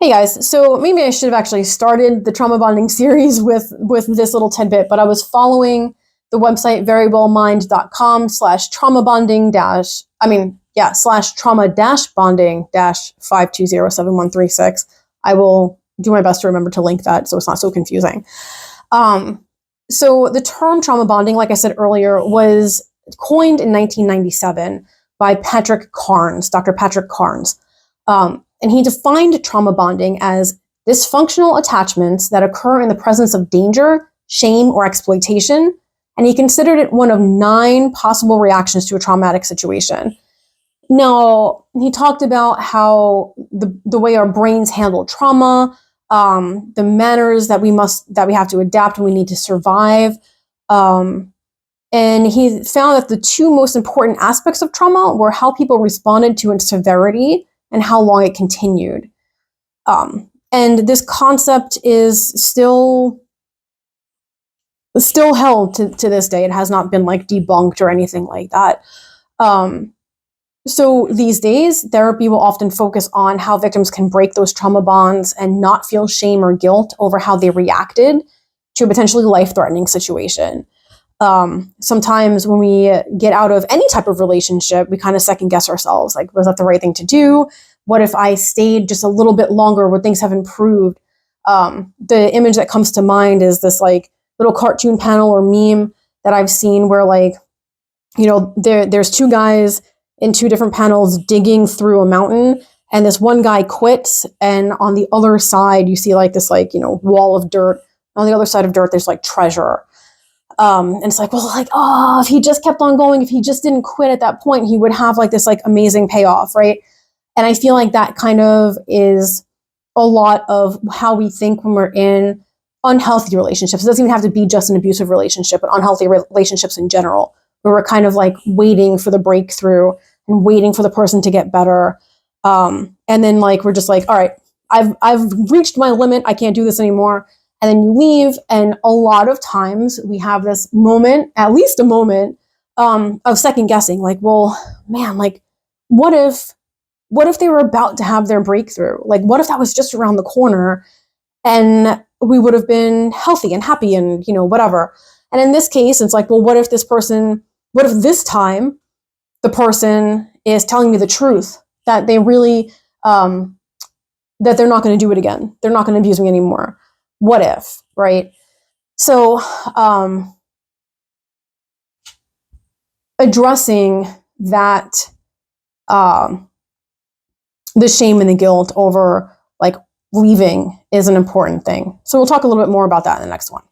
Hey guys, so maybe I should have actually started the trauma bonding series with this little tidbit, but I was following the website verybellmind.com slash trauma bonding dash, slash trauma dash bonding dash 5207136. I will do my best to remember to link that so it's not so confusing. So the term trauma bonding, like I said earlier, was coined in 1997 by Patrick Carnes, Dr. Patrick Carnes. And he defined trauma bonding as dysfunctional attachments that occur in the presence of danger, shame, or exploitation. And he considered it one of 9 possible reactions to a traumatic situation. Now, he talked about how the way our brains handle trauma, the manners that we have to adapt when we need to survive. And he found that the 2 most important aspects of trauma were how people responded to its severity and how long it continued. And this concept is still held to this day. It has not been like debunked or anything like that. So these days, therapy will often focus on how victims can break those trauma bonds and not feel shame or guilt over how they reacted to a potentially life-threatening situation. Sometimes when we get out of any type of relationship, we kind of second guess ourselves. Like, was that the right thing to do? What if I stayed just a little bit longer? Would things have improved? The image that comes to mind is this like little cartoon panel or meme that I've seen where there's 2 guys in 2 different panels digging through a mountain, and this one guy quits, and on the other side you see like this wall of dirt. On the other side of dirt there's like treasure. And it's like, well, if he just kept on going, if he just didn't quit at that point, he would have like this like amazing payoff, right? And I feel like that kind of is a lot of how we think when we're in unhealthy relationships. It doesn't even have to be just an abusive relationship, but unhealthy relationships in general, where we're kind of like waiting for the breakthrough and waiting for the person to get better. And then like, we're just like, all right, I've reached my limit. I can't do this anymore. And then you leave, and a lot of times we have this moment, at least a moment, of second guessing. Like, well, man, like, what if they were about to have their breakthrough? Like, what if that was just around the corner, and we would have been healthy and happy and whatever. And in this case, it's like, well, what if this time the person is telling me the truth, that they really that they're not going to do it again, they're not going to abuse me anymore. What if, right? So addressing that, the shame and the guilt over like leaving is an important thing. So we'll talk a little bit more about that in the next one.